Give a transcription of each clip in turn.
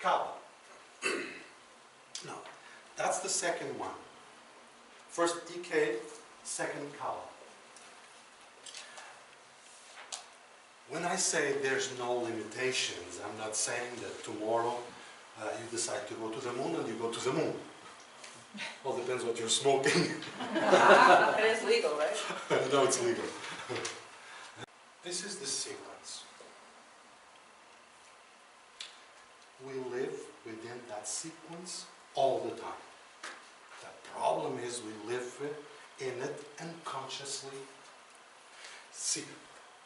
Kala. No, that's the second one. First EK, second Kala. When I say there's no limitations, I'm not saying that tomorrow you decide to go to the moon and you go to the moon. Well, depends what you're smoking. It is legal, right? No, it's legal. This is the sequence. We live within that sequence all the time. The problem is we live in it unconsciously. See,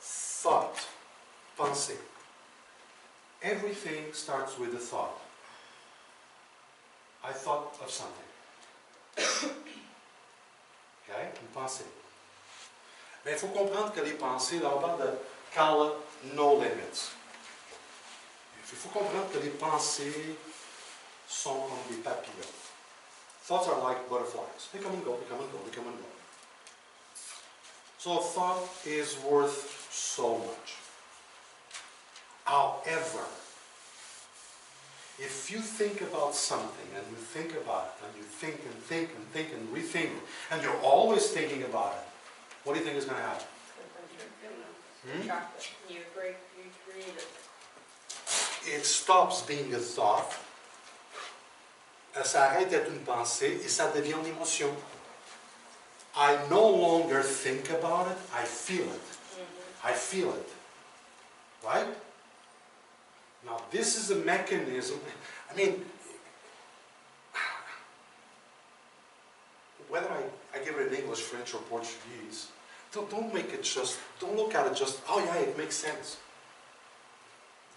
thought, pensée. Everything starts with a thought. I thought of something. Okay? Une pensée. Mais il faut comprendre que les pensées, là on parle de Kala, no limits. Il faut comprendre que les pensées sont comme des papillons. Thoughts are like butterflies. They come and go, they come and go, they come and go. So a thought is worth so much. However, if you think about something and you think about it and you think and think and think and rethink it and you're always thinking about it, what do you think is going to happen? You create it. It stops being a thought, ça arrête d'être une pensée et ça devient une émotion. I no longer think about it, I feel it. I feel it. Right? Now this is a mechanism, I mean, whether I give it in English, French or Portuguese, don't make it just, don't look at it just, oh yeah, it makes sense.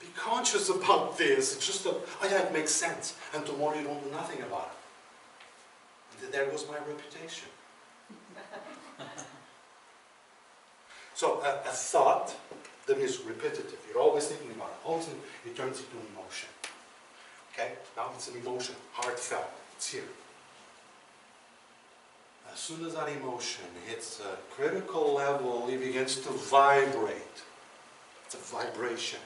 Be conscious about this, it's just, oh yeah, it makes sense. And tomorrow you don't do nothing about it. And there goes my reputation. So a thought that is repetitive, you're always thinking about it, always thinking, it turns into an emotion. Okay, now it's an emotion, heartfelt, it's here. As soon as that emotion hits a critical level, it begins to vibrate. It's a vibration.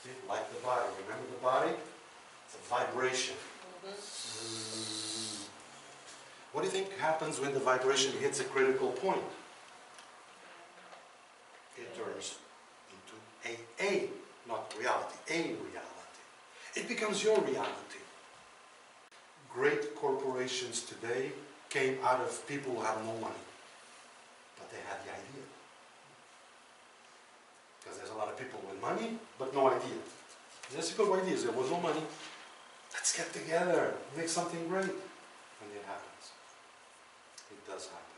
See, like the body, remember the body? It's a vibration. What do you think happens when the vibration hits a critical point? It turns into a not reality, a reality. It becomes your reality. Great corporations today came out of people who have no money, but they had the idea. Because there's a lot of people with money, but no idea. There's people ideas, there was no money. Let's get together, make something great. And it happens. It does happen.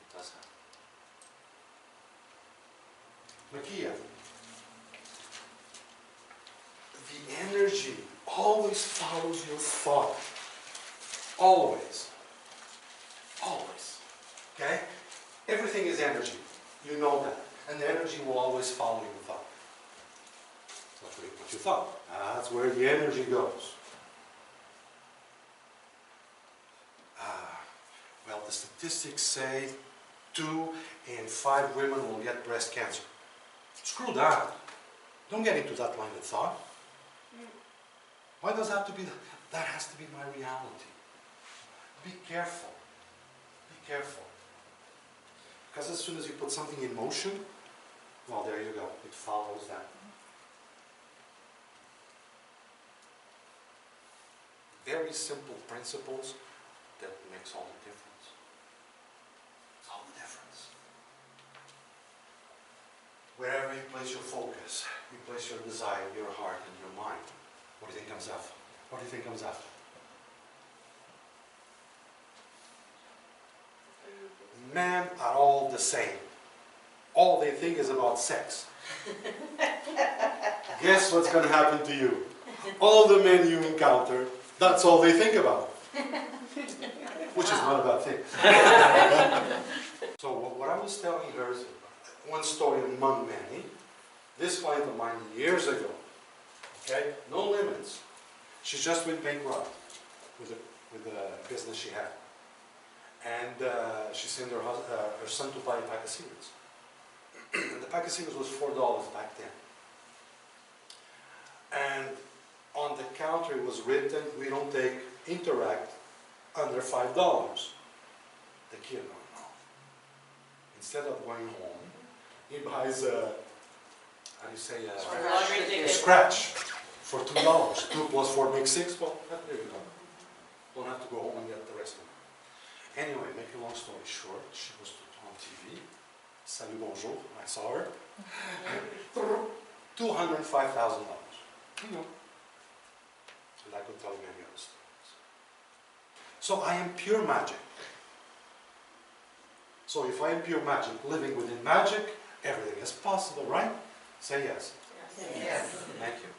It does happen. Makia, the energy always follows your thought. Always. Always. Okay? Everything is energy. You know that. And the energy will always follow your thought. That's what you thought. That's where the energy goes. Well, the statistics say 2 in 5 women will get breast cancer. Screw that. Don't get into that line of thought. Why does that have to be? That has to be my reality. Be careful. Be careful. Because as soon as you put something in motion, well, there you go. It follows that. Very simple principles that makes all the difference. It's all the difference. Wherever you place your focus, you place your desire, your heart, and your mind, what do you think comes after? What do you think comes after? Men are all the same. All they think is about sex. Guess what's going to happen to you? All the men you encounter, that's all they think about. Which is not a bad thing. So what I was telling her is one story among many. This client of mine years ago, okay, no limits. She just went bankrupt with the business she had. And she sent her son to buy a pack of cigarettes. And the pack of cigarettes was $4 back then. And country was written, we don't take Interact under $5. The kid don't know. Instead of going home, he buys a, how do you say, Lottery a ticket. scratch for $2. 2 plus 4 makes 6. Well, there you go. Don't have to go home and get the rest of it. Anyway, make a long story short, she was on TV. Salut, bonjour. I saw her. $205,000. You know. And I could tell you many other stories. So I am pure magic. So if I am pure magic, living within magic, everything is possible, right? Say yes. Yes. Thank you.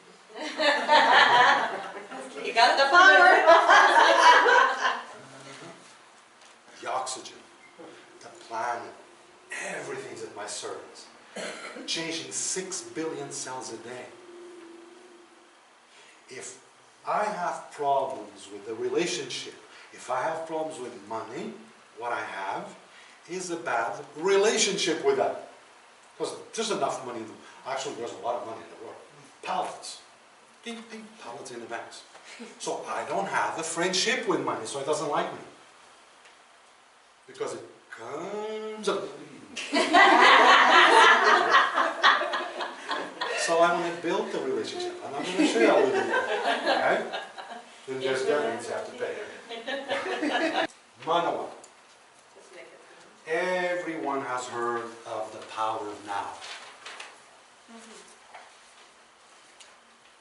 You got the power. The oxygen, the planet, everything's at my service. Changing 6 billion cells a day. If I have problems with the relationship, if I have problems with money, what I have is a bad relationship with that. Because there's enough money, actually there's a lot of money in the world. Pallets. Ping, ping, pallets in the banks. So I don't have a friendship with money, so it doesn't like me. Because it comes up. So I want to build the relationship, and I'm going to show you how we do that. Okay? Then there's deadlines you have to pay. Manawa. Everyone has heard of the power of now.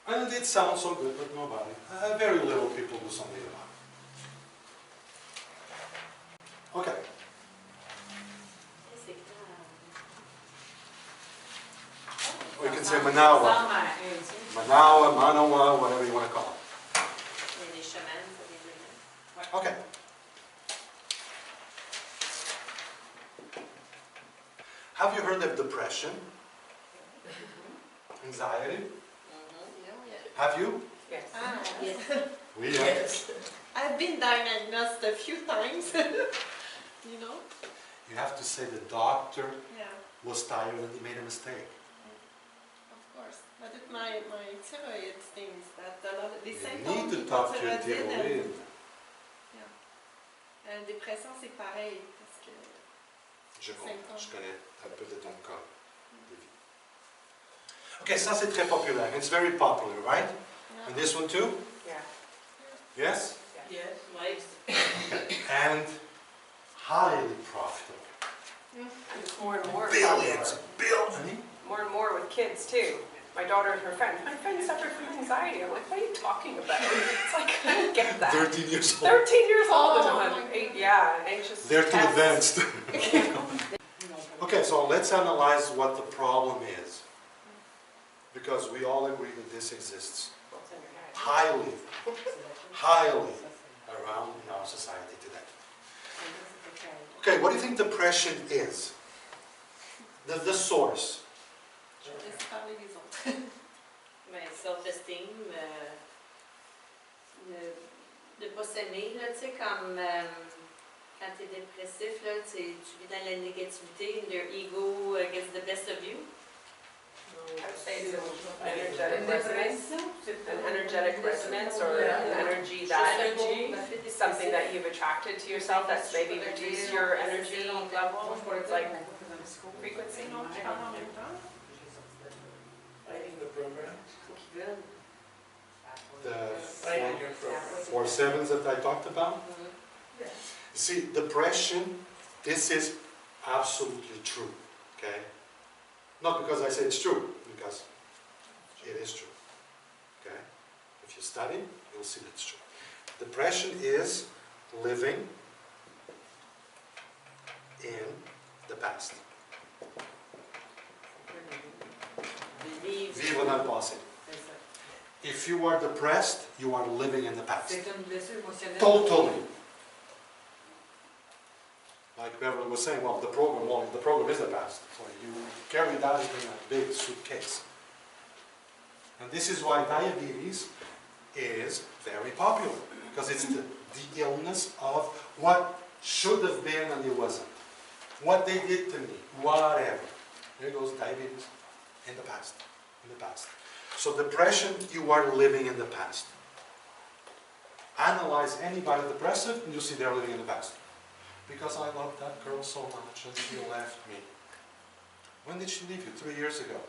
And it sounds so good, but nobody. Very little people do something about it. Okay. Or you can say Manawa. Manawa, Manawa, whatever you want to call it. Okay. Have you heard of depression? Anxiety? Have you? Yes. Yes. We have. Yes. I've been diagnosed a few times, you know? You have to say the doctor Yeah, was tired and he made a mistake. of course. But it, my thyroid things that a lot of the You symptoms need to talk to your thyroid thyroid. and dépression c'est pareil parce que Je comprends, je connais un peu de ton cas. Okay, ça c'est très populaire. It's very popular, right? yeah. And this one too? Yeah. Yes? Yes. And highly profitable. It's more and more. Billions, More and more with kids too. My daughter and her friend. My friend suffered from anxiety. I'm like, what are you talking about? It's like, I don't get that. 13 years old. 13 years old and Oh, I'm my 8, yeah, anxious. They're too tests. advanced. Okay, so let's analyze what the problem is. Because we all agree that this exists What's in your head? highly around in our society today. Okay, what do you think depression is? The source. Laisse parler les autres. Mais self-esteem, de pas s'aimer, là, tu sais, comme quand tu es dépressif, là, tu vis dans la négativité, and your ego gets the best of you. I would say it's an energetic resonance, an energetic resonance, or an energy that is something that you've attracted to yourself that's maybe reduced your energy level, or it's like frequency. The 4 sevens that I talked about. See, depression, this is absolutely true, okay? Not because I say it's true, because it is true, okay? If you study, you'll see that it's true. Depression is living in the past. Vivre dans le passé. If you are depressed, you are living in the past. Totally. Like Beverly was saying, well, the program is the past. So you carry that in a big suitcase. And this is why diabetes is very popular. Because it's the illness of what should have been and it wasn't. What they did to me, whatever. There goes diabetes in the past. In the past. So depression, you are living in the past. analyze anybody depressive and you see they're living in the past. Because I loved that girl so much and she left me. When did she leave you? 3 years ago.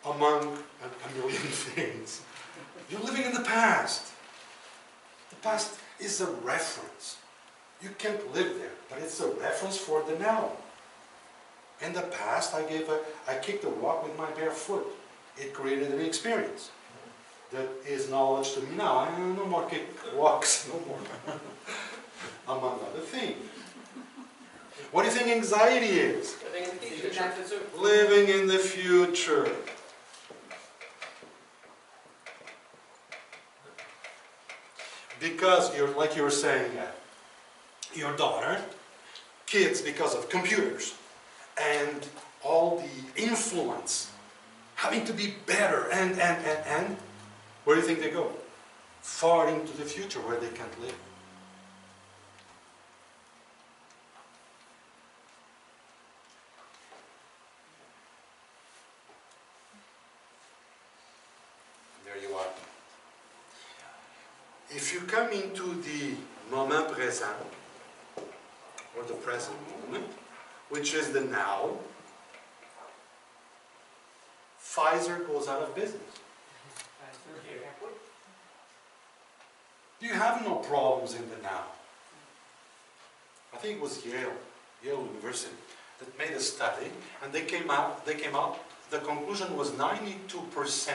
Among a million things. You're living in the past. The past is a reference. You can't live there, but it's a reference for the now. In the past, I kicked a rock with my bare foot. It created an experience. That is knowledge to me now. No more kick rocks, no more. Among other things. What do you think anxiety is? Living in the future. Living in the future. Because you're, like you were saying, your daughter, kids because of computers, and all the influence, having to be better, and, where do you think they go? Far into the future where they can't live. There you are. If you come into the moment présent, or the present moment, which is the now, Pfizer goes out of business. You have no problems in the now. I think it was Yale University, that made a study, and they came out, the conclusion was 92%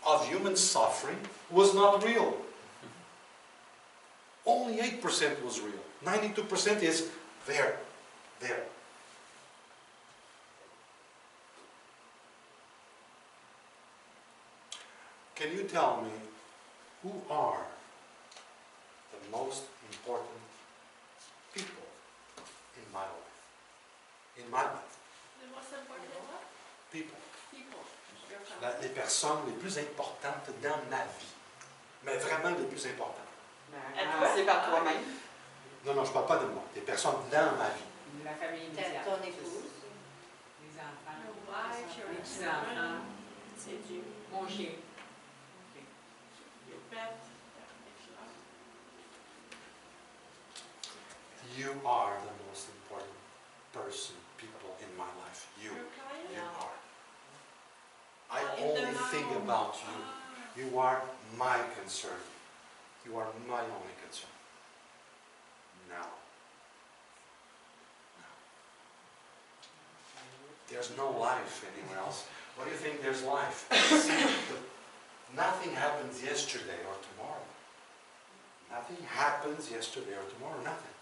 of human suffering was not real. Only 8% was real. 92% is there. Can you tell me who are the most important people in my life? In my life. The most important what? People. People. Your family. Les personnes les plus importantes dans ma vie. Mais vraiment les plus importantes. C'est par toi-même. Non, je ne parle pas de moi. Des personnes dans ma vie. La famille immédiate. Ton épouse, Les enfants. Your wife, your Les children, petits-enfants. c'est Dieu. Mon chien. your pet, if you are. You are the most important person, people in my life. You Your client? are. I In the only think now. about you. You are my concern. You are my only concern. Now. There's no life anywhere else. What do you think there's life? Nothing happens yesterday or tomorrow. Nothing happens yesterday or tomorrow, nothing.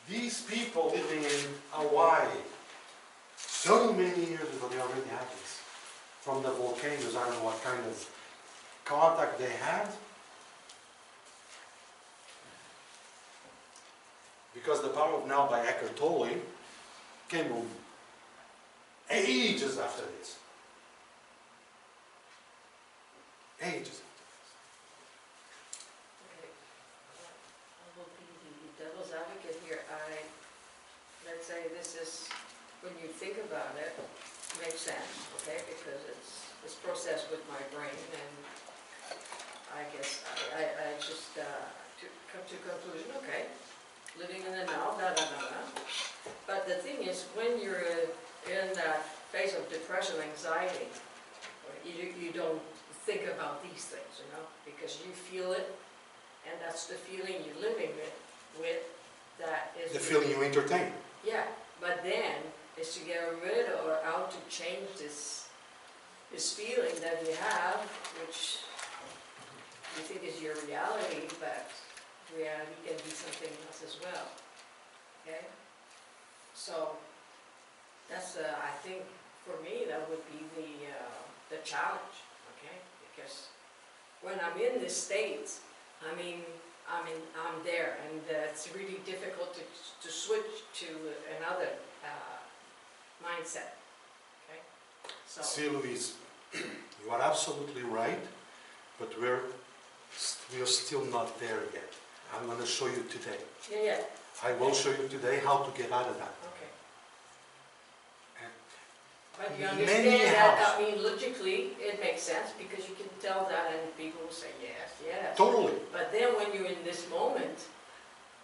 These people living in Hawaii, so many years ago, they already had this. From the volcanoes, I don't know what kind of contact they had. Because the power of now by Eckhart Tolle came ages after this. Ages after this. Okay. I will be the devil's advocate here. Let's say this is, when you think about it, makes sense, okay? Because it's processed with my brain, and I guess I just to come to a conclusion, okay, living in the now, But the thing is, when you're in that phase of depression, anxiety, you don't think about these things, you know, because you feel it, and that's the feeling you're living with that is... The feeling you entertain. Yeah, but then is to get rid of or how to change this feeling that you have, which you think is your reality, but reality can be something else as well. Okay? So that's I think for me that would be the challenge. Okay? Because when I'm in this state, I'm there, and it's really difficult to switch to another mindset. Okay? So See, Louise, you are absolutely right, but we are still not there yet. I'm going to show you today. yeah. I will show you today how to get out of that. Okay. But you many understand that, houses. I mean, logically, it makes sense, because you can tell that and people will say, yes, yes. Totally. But then when you're in this moment,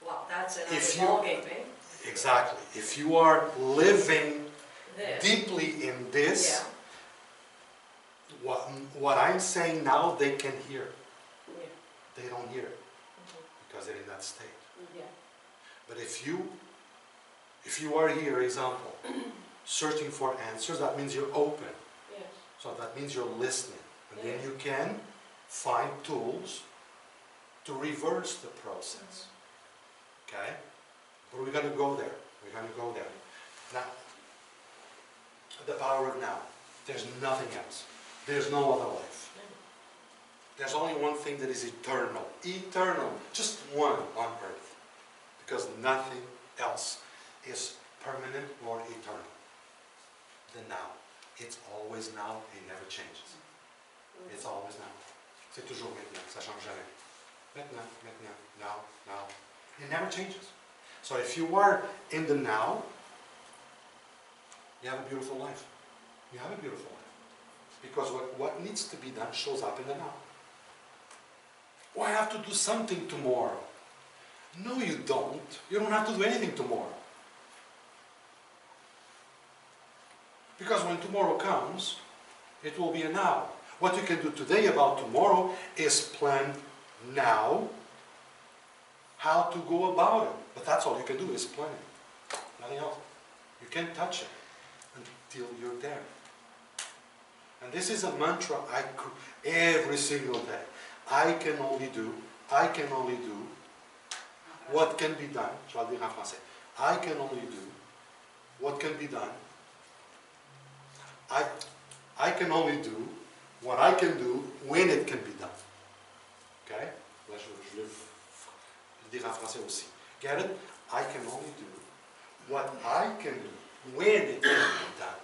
wow, that's If another you- ballgame, eh? Exactly. If you are living This, deeply in this, yeah, what I'm saying now, they can hear. yeah, They don't hear it mhm, because they're in that state. yeah. But if you are here, example, searching for answers, that means you're open. Yes. So that means you're listening. And then Yeah. you can find tools to reverse the process. Okay? But we're going to go there. We're going to go there. Now, the power of now. There's nothing else. There's no other life. There's only one thing that is eternal. Eternal. Just one on earth. Because nothing else is permanent or eternal. The now. It's always now. It never changes. It's always now. C'est toujours maintenant. Ça change jamais. Maintenant, maintenant, now, now. It never changes. So if you are in the now, you have a beautiful life. You have a beautiful life. Because what needs to be done shows up in the now. Oh, I have to do something tomorrow. No, you don't. You don't have to do anything tomorrow. Because when tomorrow comes, it will be a now. What you can do today about tomorrow is plan now how to go about it. But that's all you can do is plan it. Nothing else. You can't touch it until you're there. And this is a mantra every single day. I can only do what can be done. Je vais le dire en français. I can only do what can be done. I can only do what I can do when it can be done. Okay? Là, je vais le dire en français aussi. Get it? I can only do what I can do when it can be done.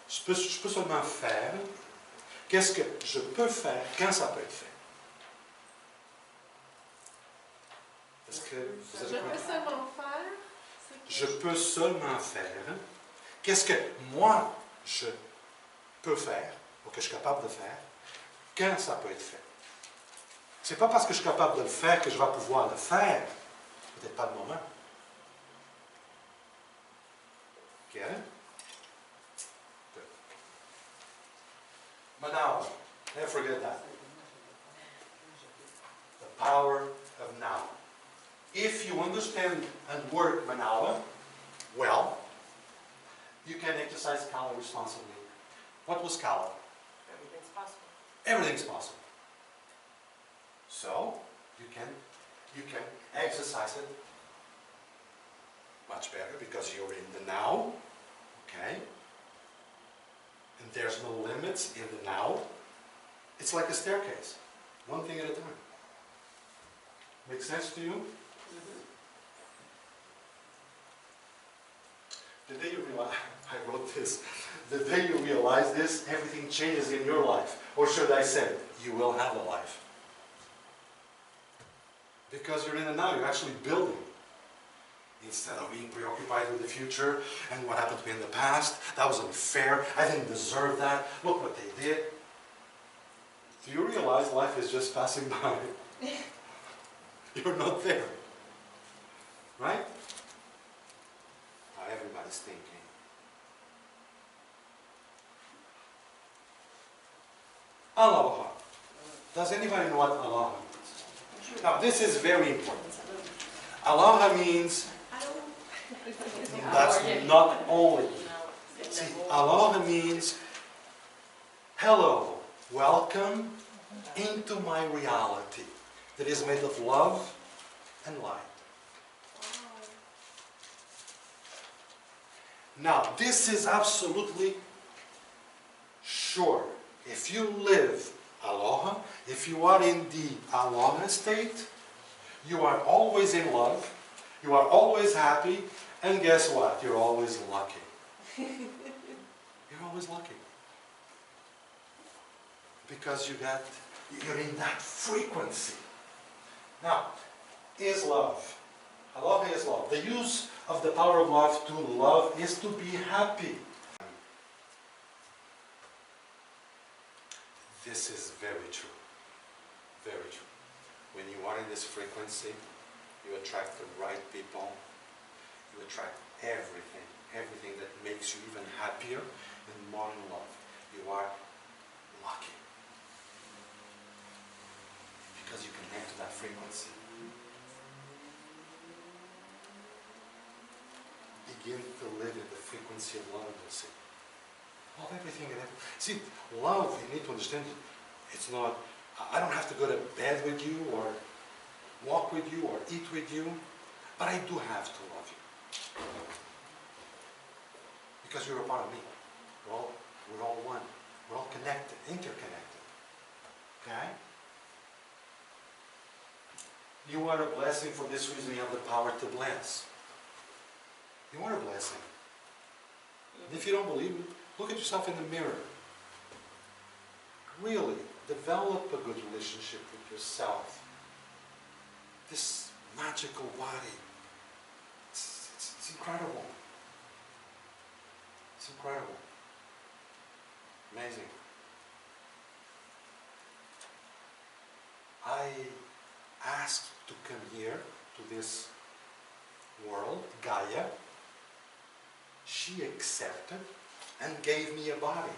Je peux seulement faire qu'est-ce que je peux faire quand ça peut être fait. Est-ce que vous avez Je peux compris? seulement faire ce que Je peux seulement faire qu'est-ce que moi je peux faire, ou que je suis capable de faire, quand ça peut être fait. C'est pas parce que je suis capable de le faire que je vais pouvoir le faire. Peut-être pas le moment. Okay? Good. But now, never forget that. The power of now. If you understand and work Manawa well, you can exercise Kala responsibly. What was Kala? Everything's possible. Everything's possible. So you can exercise it much better because you're in the now, okay? And there's no limits in the now. It's like a staircase, one thing at a time. Make sense to you? The day you realize, I wrote this, the day you realize this, everything changes in your life. Or should I say, you will have a life. Because you're in the now, you're actually building. Instead of being preoccupied with the future and what happened to me in the past, that was unfair, I didn't deserve that, look what they did. Do you realize life is just passing by? You're not there. Right? Now everybody's thinking. Aloha. Does anybody know what aloha means? Now this is very important. Aloha means, that's not only. See, aloha means, hello, welcome into my reality that is made of love and light. Now, this is absolutely sure. If you live aloha, if you are in the aloha state, you are always in love, you are always happy, and guess what? You're always lucky. You're always lucky. Because you're in that frequency. Now, is love. Aloha is love. The use of the power of love to love is to be happy. This is very true. Very true. When you are in this frequency, you attract the right people. You attract everything. Everything that makes you even happier and more in love. You are lucky. Because you connect to that frequency. Begin to live in the frequency of love, you'll see. Love everything and everything. See, love, you need to understand, it's not, I don't have to go to bed with you or walk with you or eat with you, but I do have to love you. Because you're a part of me. We're all one. We're all connected, interconnected. Okay? You are a blessing. For this reason you have the power to bless. You are a blessing. And if you don't believe it, look at yourself in the mirror. Really, develop a good relationship with yourself. This magical body. It's incredible. It's incredible. Amazing. I asked to come here, to this world, Gaia. She accepted and gave me a body.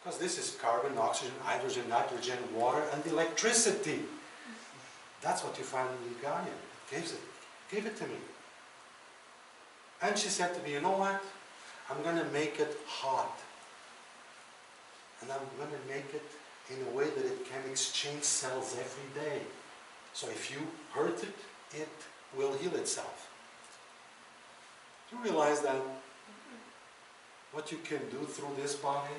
Because this is carbon, oxygen, hydrogen, nitrogen, water, and electricity. That's what you find in the Gaia. It gave it to me. And she said to me, you know what? I'm going to make it hot. And I'm going to make it in a way that it can exchange cells every day. So if you hurt it, it will heal itself. Do you realize that what you can do through this body?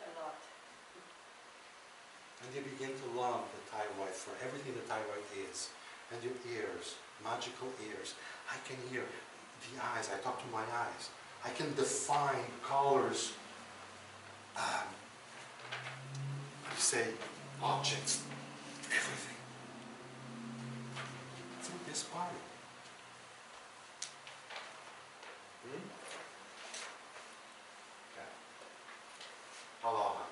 A lot. And you begin to love the thyroid for everything the thyroid is. And your ears, magical ears. I can hear the eyes, I talk to my eyes. I can define colors, how do you say, objects, everything. Through this body. Okay. Aloha.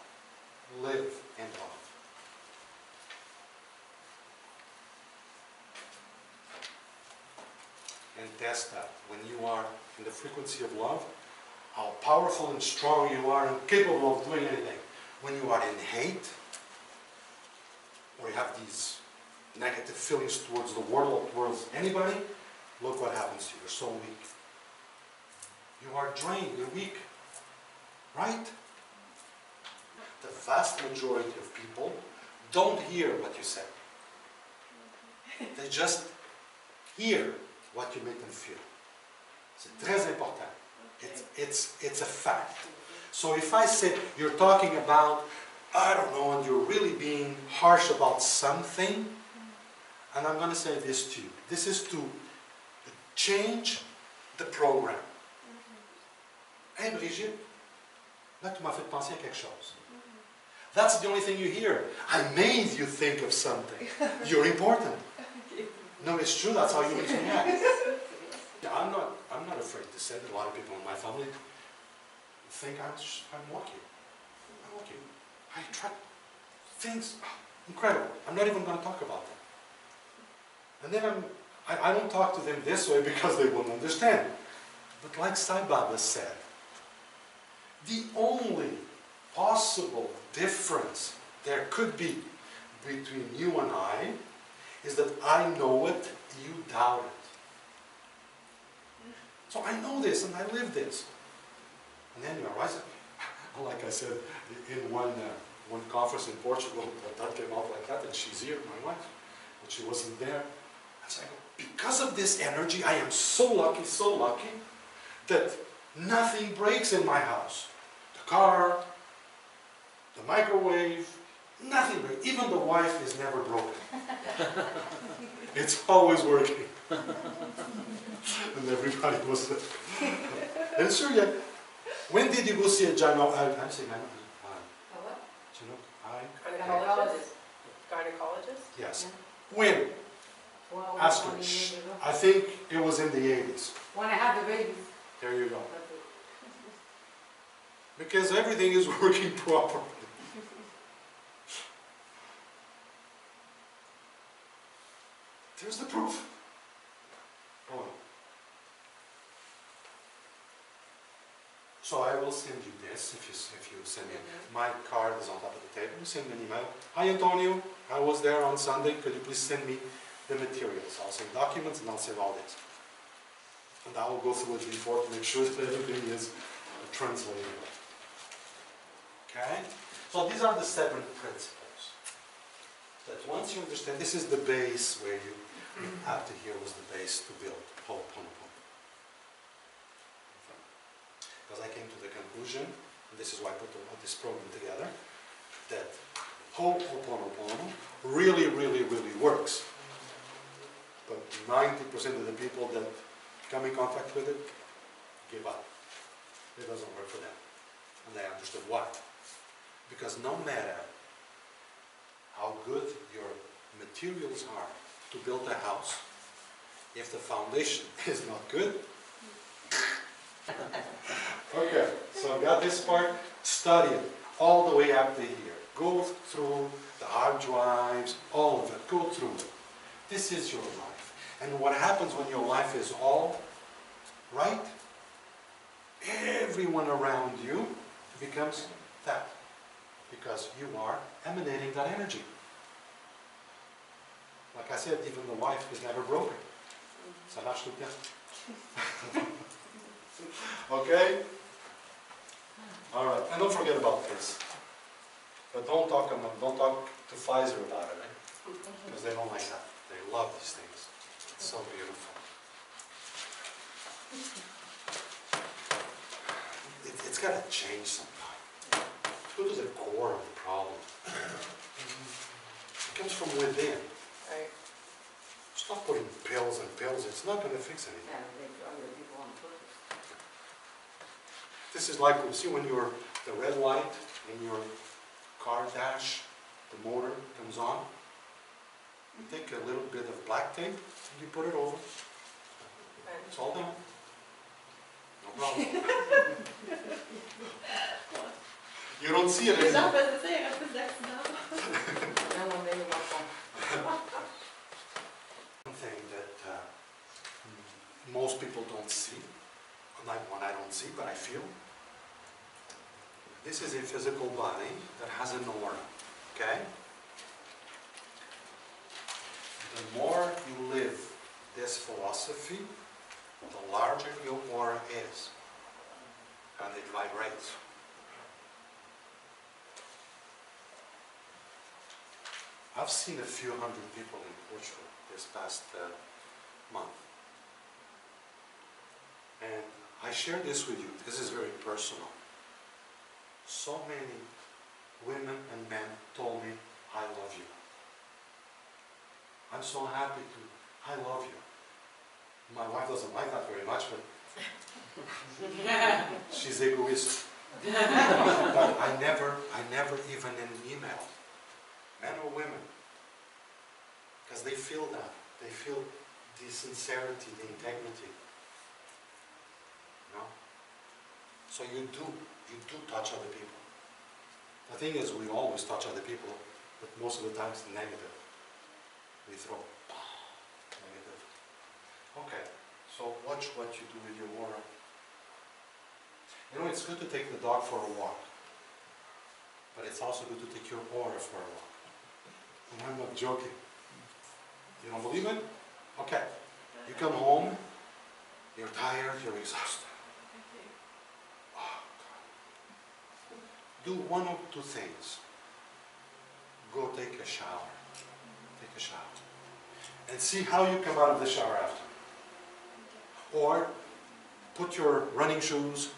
Live in love. And test that. When you are in the frequency of love, how powerful and strong you are and capable of doing anything. When you are in hate, or you have these negative feelings towards the world, towards anybody, look what happens to you. You're so weak. You are drained, you're weak. Right? The vast majority of people don't hear what you say. They just hear what you make them feel. C'est très important. It's a fact. So if I say you're talking about, I don't know, and you're really being harsh about something, and I'm going to say this to you. This is to change the program. Hey Brigitte, là tu m'as fait penser à quelque chose. That's the only thing you hear. I made you think of something. You're important. No, it's true, that's how humans react. Yeah, I'm not afraid to say that a lot of people in my family think I'm lucky. I'm lucky. I attract things, incredible. I'm not even going to talk about that. And then I don't talk to them this way because they won't understand. But like Sai Baba said, the only possible difference there could be between you and I is that I know it, you doubt it. So I know this and I live this. And then you arise, like I said, in one conference in Portugal, that came out like that, and she's here, my wife, but she wasn't there. And so I go, because of this energy, I am so lucky, that nothing breaks in my house. The car, the microwave, nothing breaks. Even the wife is never broken. It's always working. And everybody was and sure, yeah. When did you go see a gynecologist? Gynecologist? Yes. When? Ask her. I think it was in the 80s. When I had the baby. There you go. Because everything is working properly. There's the proof. Oh. So I will send you this if you send me. My card is on top of the table. Send me an email. Hi Antonio, I was there on Sunday. Could you please send me the materials? I'll send documents and I'll send all this. And I will go through it before to make sure that everything is translated. Okay? So these are the 7 principles. That once you understand, this is the base where you have to hear was the base to build Ho'oponopono. Because I came to the conclusion, and this is why I put this program together, that Ho'oponopono really, really, really works. But 90% of the people that come in contact with it give up. It doesn't work for them. And they understood why. Because no matter how good your materials are to build a house, if the foundation is not good. Okay, so I got this part, study it all the way up to here. Go through the hard drives, all of it, go through it. This is your life. And what happens when your life is all right? Everyone around you becomes that. Because you are emanating that energy. Like I said, even the wife is never broken. Ça marche tout le temps. Okay? Alright, and don't forget about this. But don't talk to Pfizer about it, eh? Because they don't like that. They love these things. It's so beautiful. It's got to change sometime. Go to the core of the problem. It comes from within. Right. Stop putting pills and pills. It's not going to fix anything. Yeah, they drug the people on purpose. This is like, you see when the red light in your car dash, the motor comes on. You take a little bit of black tape and you put it over. It's all done. No problem. You don't see it Je anymore. vais te dire, un peu d'accident. Non, mais ils m'en One thing that most people don't see, like one I don't see, but I feel. This is a physical body that has an aura, okay? The more you live this philosophy, the larger your aura is, and it vibrates. I've seen a few hundred people in Portugal this past month. And I share this with you because it's very personal. So many women and men told me, I love you. I'm so happy to, I love you. My wife doesn't like that very much, but she's egoist. But I never even in an email, men or women, because they feel that. They feel the sincerity, the integrity. You know? So you do touch other people. The thing is, we always touch other people, but most of the time it's negative. We throw negative. Okay, so watch what you do with your aura. You know, it's good to take the dog for a walk, but it's also good to take your aura for a walk. And I'm not joking. You don't believe it? Okay. You come home, you're tired, you're exhausted. Oh, God. Do one or two things. Go take a shower. Take a shower. And see how you come out of the shower after. Or put your running shoes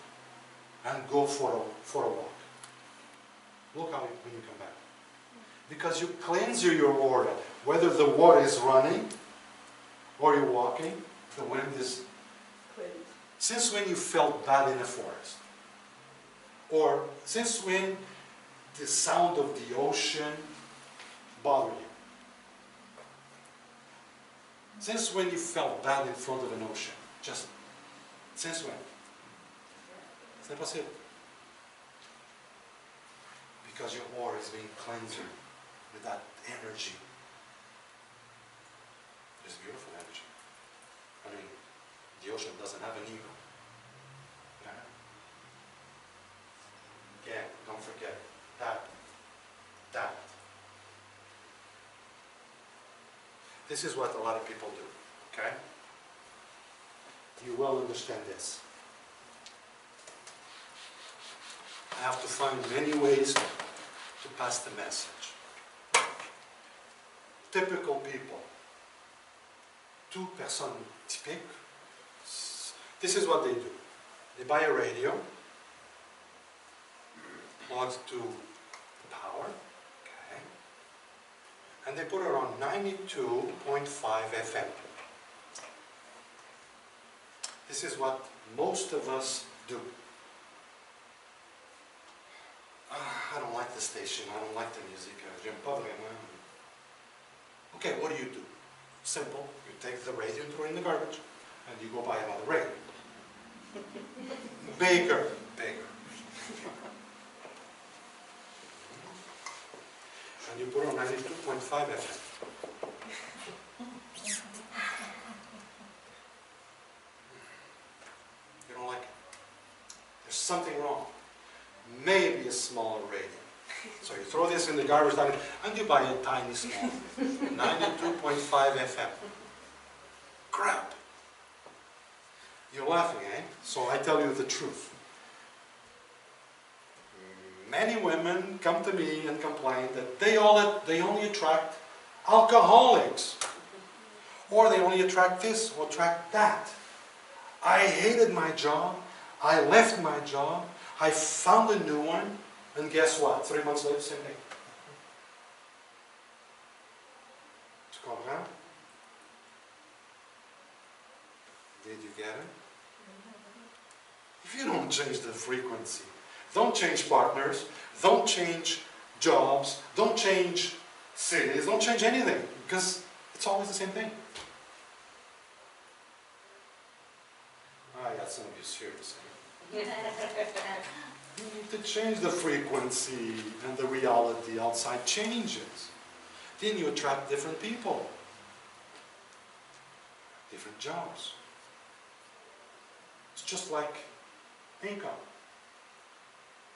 and go for a walk. Look how when you come back. Because you cleanse your aura. Whether the water is running or you're walking, the wind is... Since when you felt bad in the forest? Or since when the sound of the ocean bothered you? Since when you felt bad in front of an ocean? Just since when? C'est pas possible. because your aura is being cleansed with that energy. It's beautiful energy. I mean, the ocean doesn't have an ego. Yeah. Again, don't forget that. This is what a lot of people do, okay? You will understand this. I have to find many ways to pass the message. Typical people. 2 personnes typiques. This is what they do. They buy a radio, plugged to power, okay, and they put it on 92.5 FM. This is what most of us do. I don't like the station, I don't like the music, j'aime pas vraiment. Okay, what do? Simple, you take the radio and throw it in the garbage, and you go buy another radio. Bigger. And you put on 92.5 FM. You don't like it. There's something wrong. Maybe a smaller radio. So you throw this in the garbage can and you buy a tiny small 92.5 FM. Crap. You're laughing, eh? So I tell you the truth. Many women come to me and complain that they only attract alcoholics. Or they only attract this or attract that. I hated my job. I left my job. I found a new one. And guess what? 3 months later, same thing. Tu comprends? Did you get it? If you don't change the frequency, don't change partners, don't change jobs, don't change cities, don't change anything, because it's always the same thing. I got some of you serious. You need to change the frequency, and the reality outside changes. Then you attract different people, different jobs. It's just like income.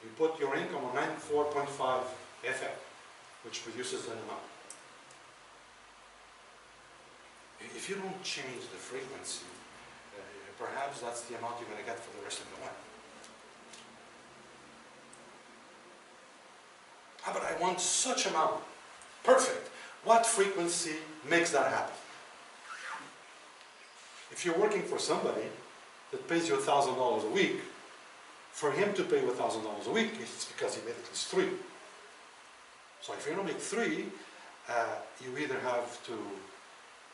You put your income on 94.5 FM, which produces an amount. If you don't change the frequency, perhaps that's the amount you're going to get for the rest of your life. Ah, but I want such amount. Perfect. What frequency makes that happen? If you're working for somebody that pays you $1,000 a week, for him to pay you $1,000 a week, it's because he made at least 3. So if you don't make 3, you either have to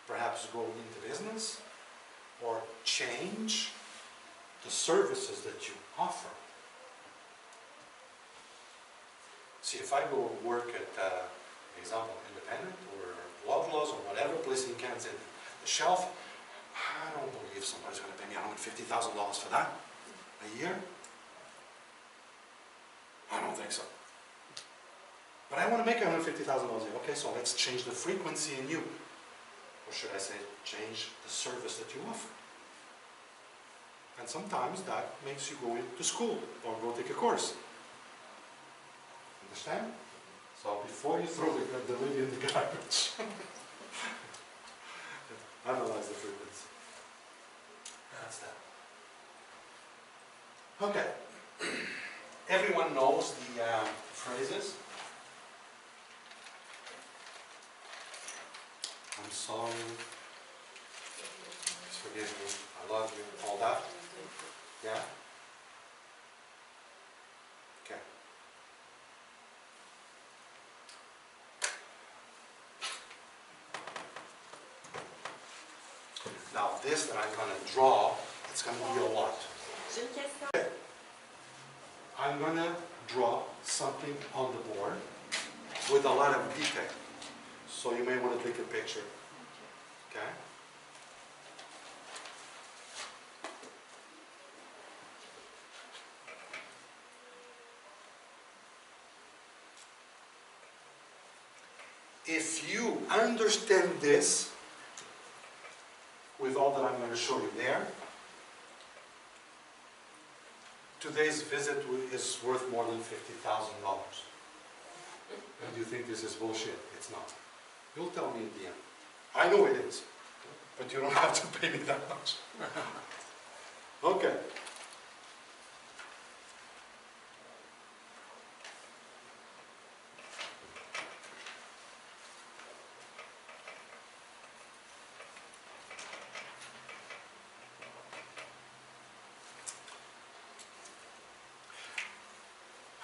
perhaps go into business or change the services that you offer. See, if I go work at, example, Independent or Loblaws or whatever place in Kansas, the shelf, I don't believe somebody's going to pay me $150,000 for that a year. I don't think so. But I want to make $150,000 a year. Okay, so let's change the frequency in you. Or should I say, change the service that you offer. And sometimes that makes you go to school or go take a course. Understand? So before you throw the lady in the garbage, analyze the frequency. That's that. Okay. Everyone knows the phrases. I'm sorry. Please forgive me. I love you. All that. Yeah? Okay. Now this that I'm going to draw, it's going to be a lot. Okay. I'm going to draw something on the board with a lot of detail. So you may want to take a picture. Okay? if you understand this, with all that I'm going to show you there, today's visit is worth more than $50,000. And you think this is bullshit? It's not. You'll tell me at the end. I know it is, but you don't have to pay me that much. Okay.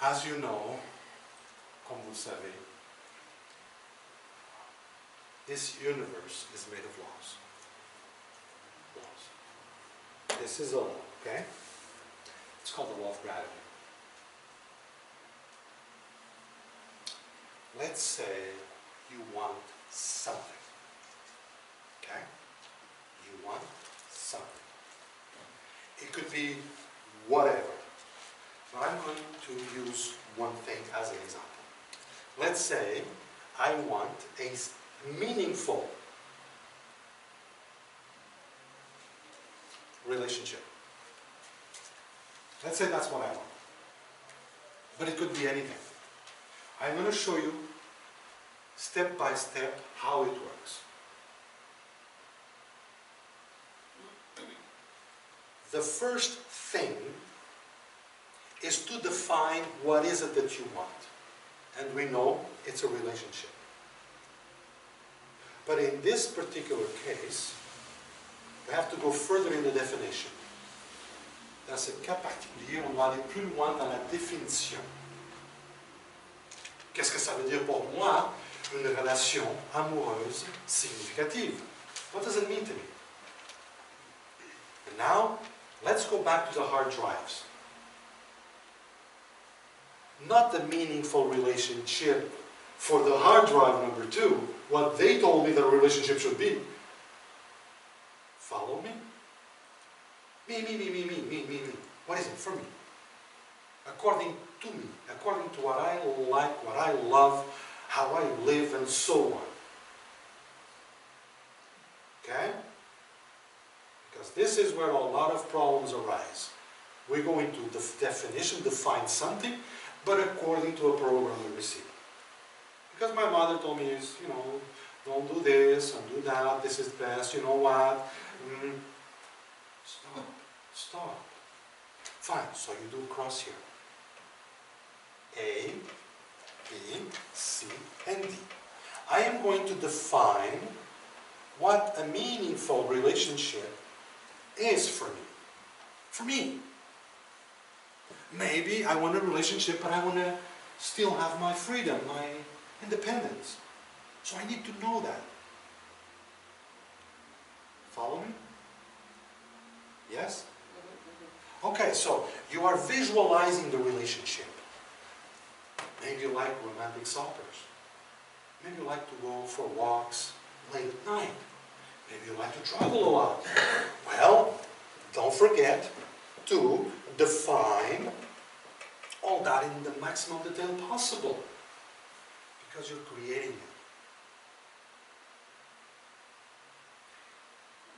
As you know, comme vous le savez, this universe is made of laws. Laws. This is a law, okay? It's called the law of gravity. Let's say you want something, okay? You want something. It could be whatever. But I'm going to use one thing as an example. Let's say I want a meaningful relationship. Let's say that's what I want. But it could be anything. I'm going to show you step by step how it works. The first thing is to define what is it that you want. And we know it's a relationship. But in this particular case, we have to go further in the definition. Dans ce cas particulier, on doit aller plus loin dans la définition. Qu'est-ce que ça veut dire pour moi, une relation amoureuse significative? What does it mean to me? And now, let's go back to the hard drives. Not the meaningful relationship for the hard drive number 2, what they told me that a relationship should be. Follow me? Me. What is it for me? According to me, according to what I like, what I love, how I live, and so on. Okay? Because this is where a lot of problems arise. We go into the definition, define something, but according to a program we receive. Because my mother told me, you know, don't do this, and do that, this is best, you know what? Stop. Fine, so you do cross here. A, B, C, and D. I am going to define what a meaningful relationship is for me. For me. Maybe I want a relationship, but I want to still have my freedom, my independence. So I need to know that. Follow me? Yes? Okay, so you are visualizing the relationship. Maybe you like romantic suppers. Maybe you like to go for walks late at night. Maybe you like to travel a lot. Well, don't forget to define all that in the maximum detail possible. Because you're creating it.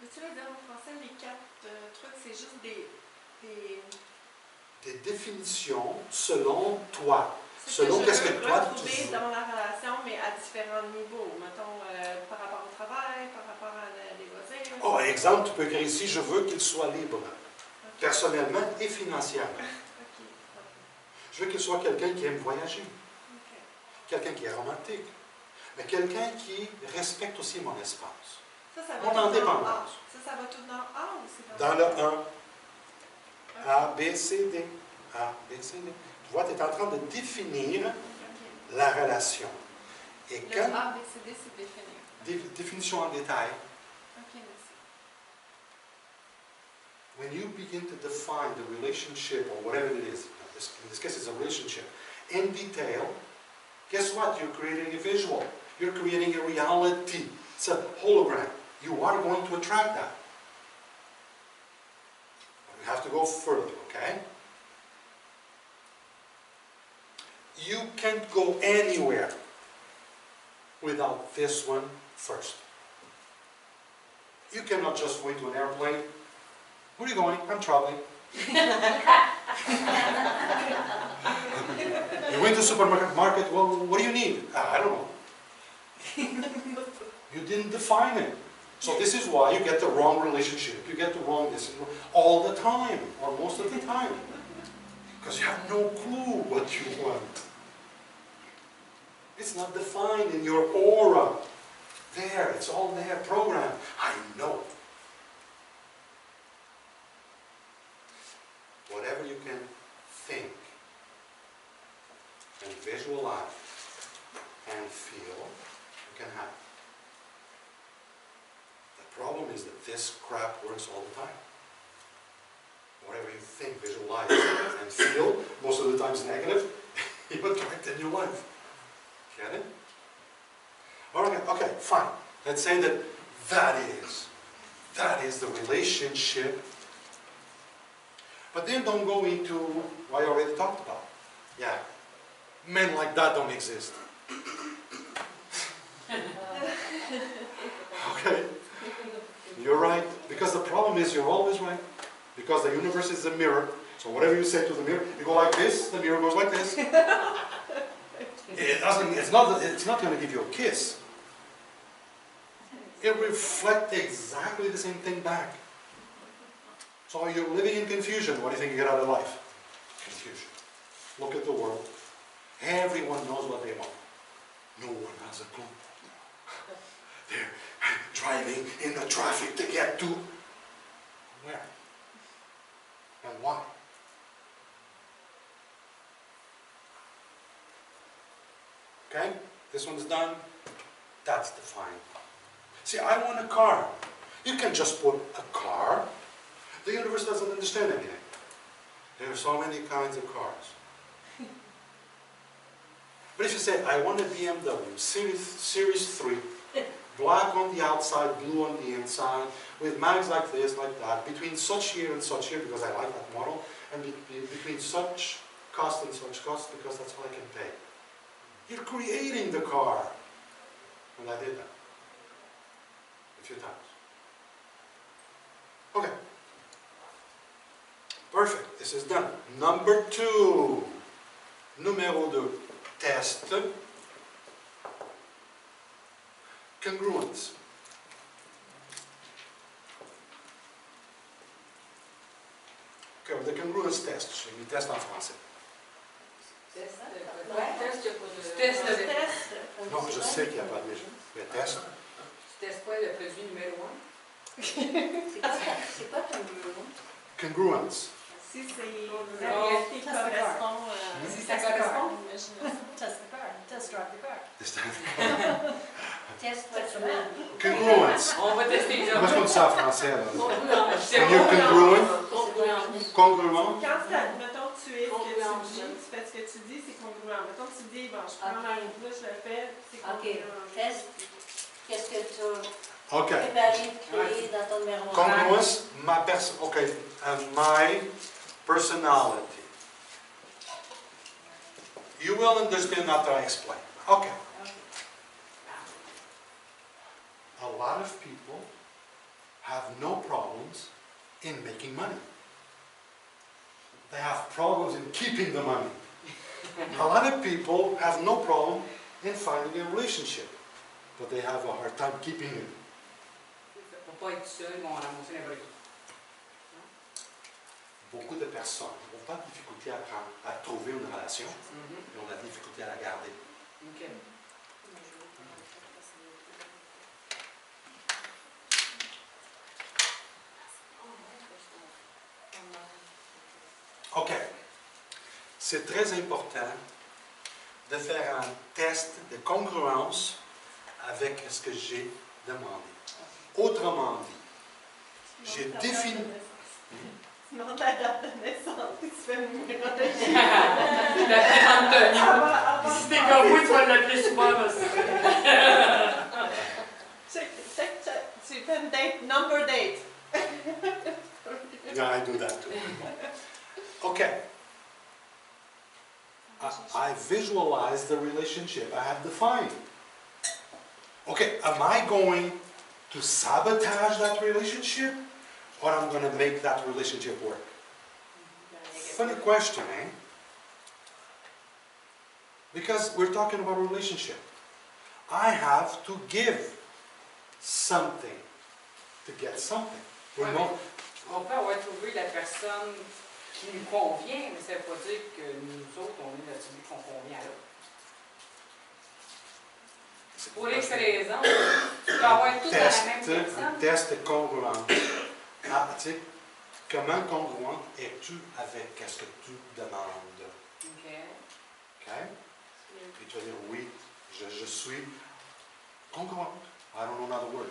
Veux-tu le dire en français, les 4 trucs, c'est juste des définitions selon toi. C'est Selon qu'est-ce que toi tu retrouver veux. dans la relation, mais à différents niveaux. Mettons, par rapport au travail, par rapport à les loisirs. Oh, exemple, tu peux écrire ici, je veux qu'il soit libre, Okay. personnellement et financièrement. Okay. Je veux qu'il soit quelqu'un qui aime voyager, Okay. quelqu'un qui est romantique, mais quelqu'un qui respecte aussi mon espace. Ça va Mon tout dans indépendance. A. Ça va tout dans A ou c'est Dans le 1, A, B, C, D. A, B, C, D. Tu vois, tu es en train de définir Okay. la relation. Et Le quand... A, B, C, D, c'est définir. Définition en détail. Ok, merci. When you begin to define the relationship, or whatever it is, in this case it's a relationship, in detail, guess what? You're creating a visual. You're creating a reality. It's a hologram. You are going to attract that. But we have to go further, okay? You can't go anywhere without this one first. You cannot just go into an airplane. Where are you going? I'm traveling. You went to the supermarket, well, what do you need? I don't know. You didn't define it. So this is why you get the wrong relationship. You get the wrong this all the time, or most of the time. Because you have no clue what you want. It's not defined in your aura. There, it's all there, programmed. I know. Whatever you can think and visualize and feel, you can have. The problem is that this crap works all the time. Whatever you think, visualize, and feel, most of the times negative, you attract in your life. Get it? Okay, fine. Let's say that is the relationship. But then don't go into what I already talked about. Yeah, men like that don't exist. Okay, you're right. Because the problem is you're always right. Because the universe is a mirror. So whatever you say to the mirror, you go like this, the mirror goes like this. It's not going to give you a kiss. It reflects exactly the same thing back. So you're living in confusion. What do you think you get out of life? Confusion. Look at the world. Everyone knows what they want. No one has a clue. They're driving in the traffic to get to where? And why? Okay? This one's done. That's defined. See, I want a car. You can just put a car. The universe doesn't understand anything. There are so many kinds of cars. But if you say, I want a BMW Series 3, black on the outside, blue on the inside, with mags like this, like that, between such year and such year, because I like that model, and between such cost and such cost, because that's what I can pay. You're creating the car. And I did that a few times. Okay. Perfect. This is done. Number 2. Numéro 2. Test. Congruence. Okay, the congruence test. J'ai mis test en français. Test. Non, je sais qu'il n'y a pas de mais test. Test quoi, le produit numéro 1? C'est quoi ton numéro? Congruence. Si c'est la réalité qui correspond, si ça correspond, Test the car. Test drive the car. Test Congruence. On va tester les Comment est-ce qu'on dit ça en français? Là? C'est When you're congruent. congruent. Congruent. quand, mettons, tu es ce que tu dis, tu fais ce que tu dis, c'est congruent. Mettons, tu dis, bon, je prends ma route, là, je le fais, c'est congruent. Ok, test. Qu'est-ce que tu as Ok. préparé, créé dans ton numéro? Congruence, my personality. You will understand after I explain. Okay. A lot of people have no problems in making money. They have problems in keeping the money. A lot of people have no problem in finding a relationship, but they have a hard time keeping it. Pour pas être seul, ils vont ramasser n'importe qui. Beaucoup de personnes n'ont pas de difficulté à trouver une relation, mais on a de difficulté à la garder. Ok. Ok. C'est très important de faire un test de congruence avec ce que j'ai demandé. Autrement dit, j'ai défini... Tu demandes la date de naissance, tu fais le numéro de J. L'appeler Anthony. Si t'es comme moi, tu vas l'appeler souvent parce que... Check. Tu fais une date, number date. Yeah, I do that too. Okay. I visualize the relationship I have defined. Okay, am I going to sabotage that relationship, or I'm going to make that relationship work? Funny question, eh? Because we're talking about a relationship. I have to give something to get something. You Ouais, know? On peut avoir trouvé la personne qui nous convient, mais ça ne veut pas dire que nous autres, on est celui qu'on convient à l'autre. Pour X raisons, tu peux avoir tout dans la même personne. Test congruent. Ah, tu sais, comment congruent es-tu avec ce que tu demandes? OK. OK? Puis tu vas dire oui, je suis congruente. I don't know another word.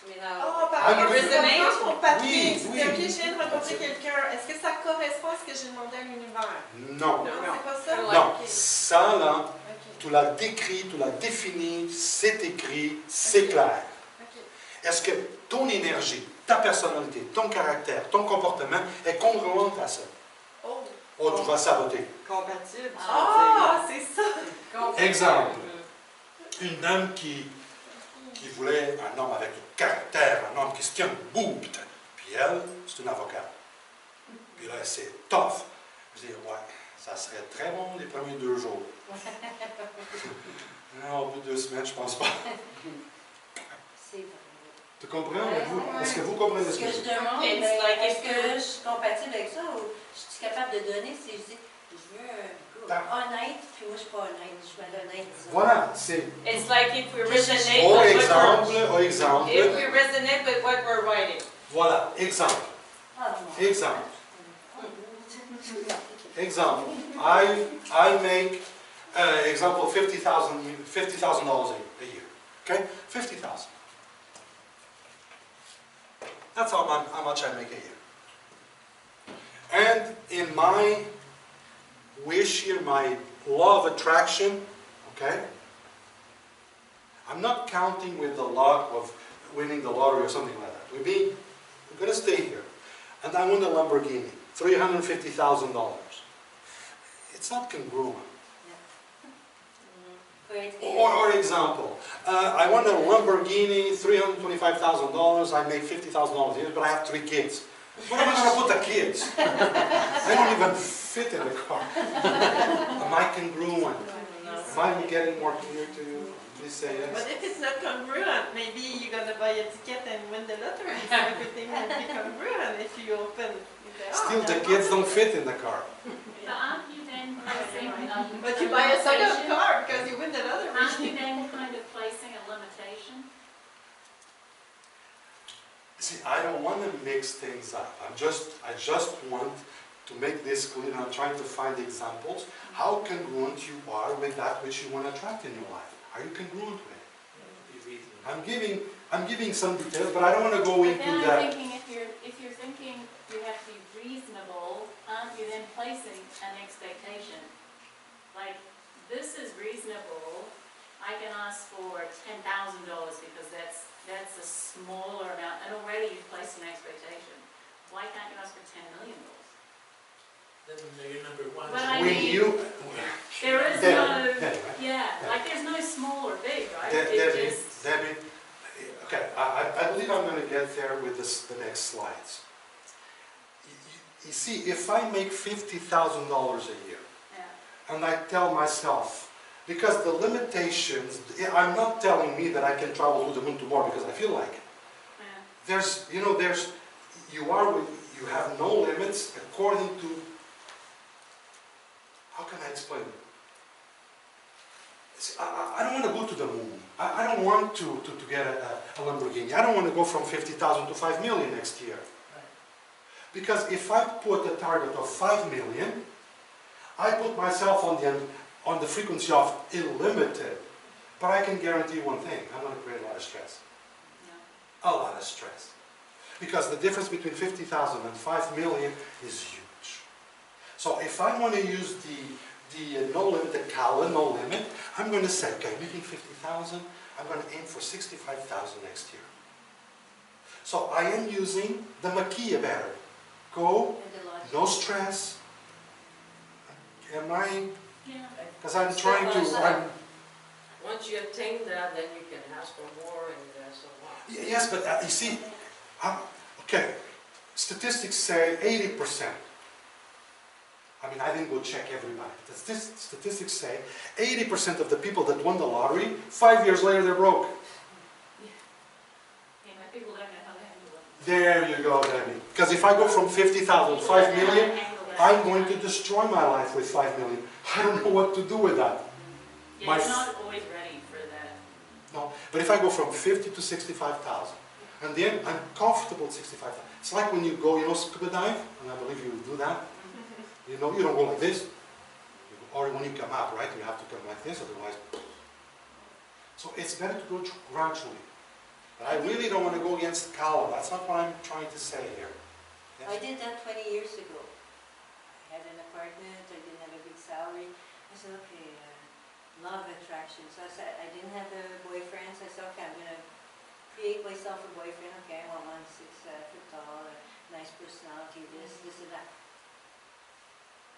Mais Oh, par Ah, exemple, oui. c'est comme ton papier. Oui, Tu oui. dis, OK, je viens de rencontrer quelqu'un. Est-ce que ça correspond à ce que j'ai demandé à l'univers? Non. Non, c'est pas ça? Non. OK. Ça, là, OK. tu l'as décrit, tu l'as défini, c'est écrit, c'est clair. OK. Est-ce que ton énergie, ta personnalité, ton caractère, ton comportement est congruente à ça? Oh. Oh, tu vas saboter. Compatible. Ah, c'est ça! Exemple. Une dame qui voulait un homme avec du caractère, un homme qui se tient debout, putain. Puis elle, c'est une avocate. Puis là, c'est tough. Je dis, ouais, ça serait très bon les premiers 2 jours. Non, au bout de 2 semaines, je pense pas. C'est vrai. Tu comprends? Est-ce que vous comprenez Ce ce que que je je dis? demande, It's ben, like est-ce if que je suis compatible avec ça ou je suis capable de donner si je dis je veux un gars honnête, puis moi je suis pas honnête, je suis malhonnête, disons. Voilà, c'est... It's like if we resonate Au with exemple, what au exemple. if we resonate with what we're writing. Voilà, exemple. Ah, non. Exemple. Example. I make, example, $50,000 a year. Okay? 50,000. That's how much I make a year. And in my wish here, my law of attraction, okay? I'm not counting with the luck of winning the lottery or something like that. We're going to stay here. And I win a Lamborghini, $350,000. It's not congruent. Or example, I want a Lamborghini, $325,000, I make $50,000 a year, but I have 3 kids. Where am I going to put the kids? They don't even fit in the car. Am I congruent? Am I getting more clear to you? Please say yes. But if it's not congruent, maybe you're going to buy a ticket and win the lottery, so everything will be congruent if you open. Still, the kids don't fit in the car. But aren't you then placing But you buy a second limitation? car because you win the lottery. Aren't you then kind of placing a limitation? See, I don't want to mix things up. I just want to make this clear. I'm trying to find examples. How congruent you are with that which you want to attract in your life. Are you congruent with it? I'm giving some details, but I don't want to go But into then I'm that. thinking if you're thinking you have to be reasonable, aren't you then placing an expectation? Like, this is reasonable, I can ask for $10,000 because that's a smaller amount, and already you've placed an expectation. Why can't you ask for $10 million? Then you're number one. But I When mean, you... there is Debbie, no, Debbie, yeah, like there's no small or big, right? Debbie, It just, Debbie, okay, I believe I'm going to get there with the next slides. You see, if I make $50,000 a year, yeah. and I tell myself, because the limitations, I'm not telling me that I can travel to the moon tomorrow because I feel like it. Yeah. You have no limits according to, how can I explain it? See, I don't want to go to the moon. I don't want to get a Lamborghini. I don't want to go from 50,000 to 5 million next year. Because if I put a target of 5 million, I put myself on the frequency of unlimited. But I can guarantee one thing, I'm going to create a lot of stress. No. A lot of stress. Because the difference between 50,000 and 5 million is huge. So if I want to use the no limit, the CALA no limit, I'm going to say, okay, making 50,000, I'm going to aim for 65,000 next year. So I am using the Makia battery. Go, no stress. Am I? Yeah. Because I'm trying to, Once you attain that, then you can ask for more and so on. Yes, but you see, okay, statistics say 80%. I mean, I didn't go check everybody. The statistics say 80% of the people that won the lottery, 5 years later they're broke. Yeah, my people don't know how to handle it. There you go, Debbie. Because if I go from 50,000 to 5 million, I'm going to destroy my life with 5 million. I don't know what to do with that. Yeah, you're not always ready for that. No, but if I go from 50 to 65,000, and then I'm comfortable at 65,000. It's like when you go, scuba dive, and I believe you do that. You don't go like this. Or when you come out, right, you have to come like this, otherwise. So it's better to go gradually. But I really don't want to go against Kala. That's not what I'm trying to say here. Yes? I did that 20 years ago. I had an apartment, I didn't have a big salary. I said, okay, law of attraction. So I said, I didn't have a boyfriend, so I said, okay, I'm going to create myself a boyfriend. Okay, I want 6 foot tall, nice personality, this and that.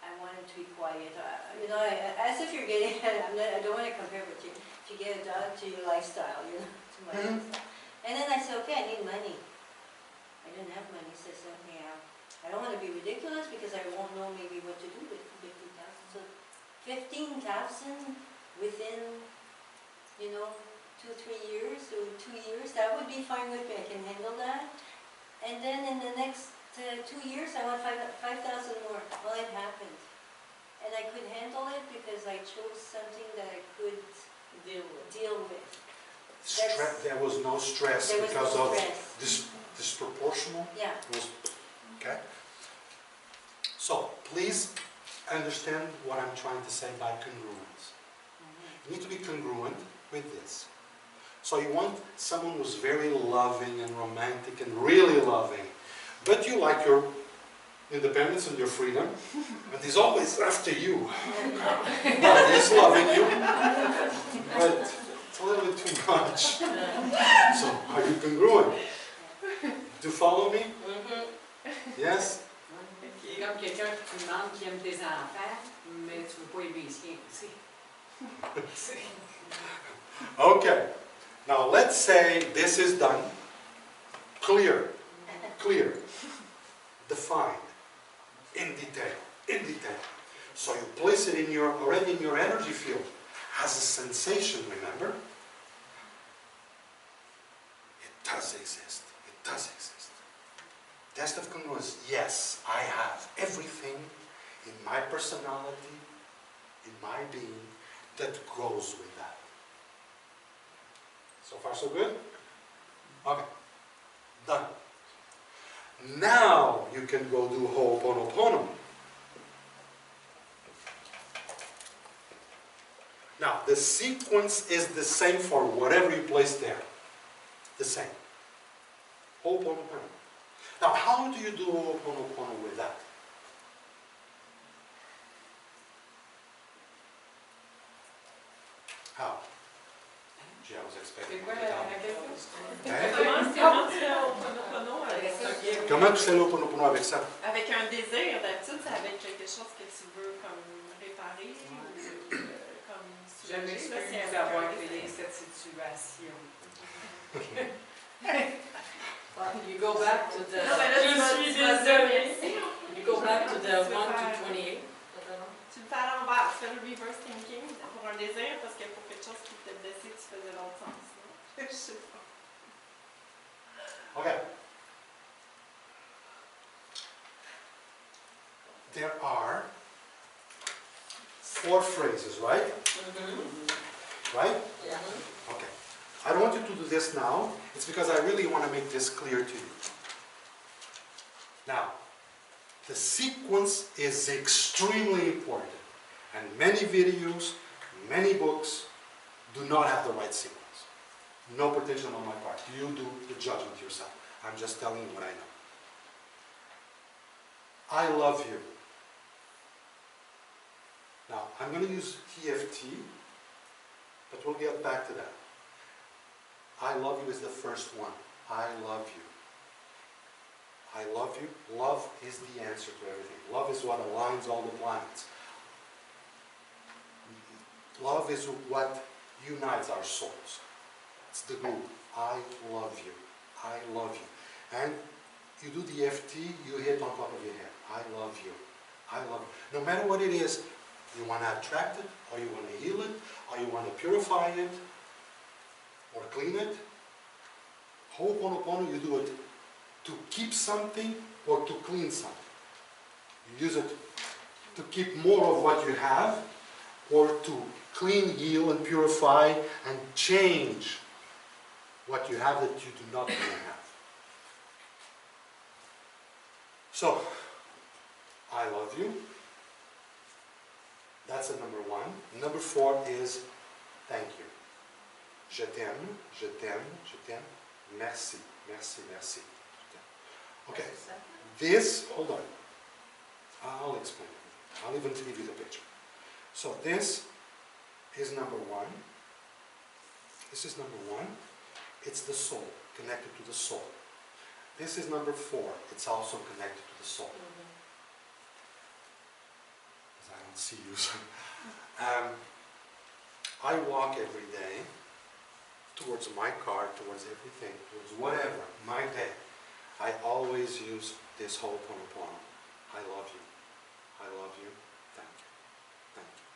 I want him to be quiet. As if you're getting, I don't want to compare, but if you get a dog to your lifestyle, to my lifestyle. And then I said, okay, I need money. I didn't have money, so I said, okay, I don't want to be ridiculous because I won't know maybe what to do with 15,000. So 15,000 within, 2, 3 years, or 2 years, that would be fine with me. I can handle that. And then in the next 2 years, I want 5,000 more. Well, it happened. And I could handle it because I chose something that I could deal with. There was no stress There was because no of stress. disproportional. Yeah. Okay. So please understand what I'm trying to say by congruence. You need to be congruent with this. So you want someone who's very loving and romantic and really loving, but you like your independence and your freedom, and he's always after you. Well, he's loving you, but it's a little bit too much. So are you congruent? Do you follow me? Yes? C'est comme quelqu'un qui te demande qui aime tes enfants, mais tu veux pas aimer les siens aussi. Okay. Now let's say this is done. Clear, defined, in detail. So you place it already in your energy field. Has a sensation, remember? It does exist. Test of congruence. Yes, I have everything in my personality, in my being, that goes with that. So far, so good? Okay. Done. Now you can go do Ho'oponopono. Now, the sequence is the same for whatever you place there. The same. Ho'oponopono. Now, how do you do Ho'oponopono with that? How? Gee, I was expecting C'est quoi you to tell la me. question? Comment tu fais Ho'oponopono avec ça? Comment tu fais l'Ho'oponopono avec ça? Avec un désir, d'habitude, c'est avec quelque chose que tu veux comme réparer ou comme Je soulager. m'excuse Là, c'est avec d'avoir un créé désir. cette situation. You go back to the... Non, mais là, tu vas désolée. You go back to the Tu 1 vas to faire- 28. Tu le fais à l'envers, tu fais le reverse thinking pour un désir parce que pour quelque chose qui t'a blessé, tu faisais l'autre sens. Je sais pas. Okay. There are 4 phrases, right? Right? Yeah. Okay. I don't want you to do this now. It's because I really want to make this clear to you. Now, the sequence is extremely important. And many videos, many books do not have the right sequence. No pretension on my part. You do the judgment yourself. I'm just telling you what I know. I love you. Now, I'm going to use EFT, but we'll get back to that. I love you is the first one. I love you. I love you. Love is the answer to everything. Love is what aligns all the planets. Love is what unites our souls. It's the glue. I love you. I love you. And you do the FT, you hit on top of your head. I love you. I love you. No matter what it is, you want to attract it, or you want to heal it, or you want to purify it, or clean it. Ho'oponopono, you do it to keep something or to clean something. You use it to keep more of what you have, or to clean, heal, and purify, and change what you have that you do not want to have. So, I love you. That's the number one. Number 4 is thank you. Je t'aime, je t'aime, je t'aime. Merci, merci, merci. Okay, this, hold on. I'll explain. I'll even give you the picture. So this is number 1. This is number 1. It's the soul, connected to the soul. This is number 4. It's also connected to the soul. Because I don't see you. So. I walk every day towards my car, towards everything, towards whatever, my day. I always use this Ho'oponopono. I love you. I love you. Thank you. Thank you.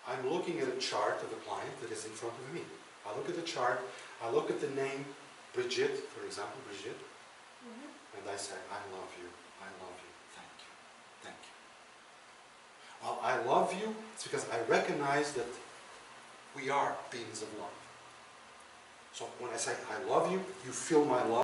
I'm looking at a chart of a client that is in front of me. I look at the chart, I look at the name Brigitte, for example, Brigitte, and I say, I love you, thank you, thank you. Well, I love you, it's because I recognize that we are beings of love. So when I say I love you, you feel my love.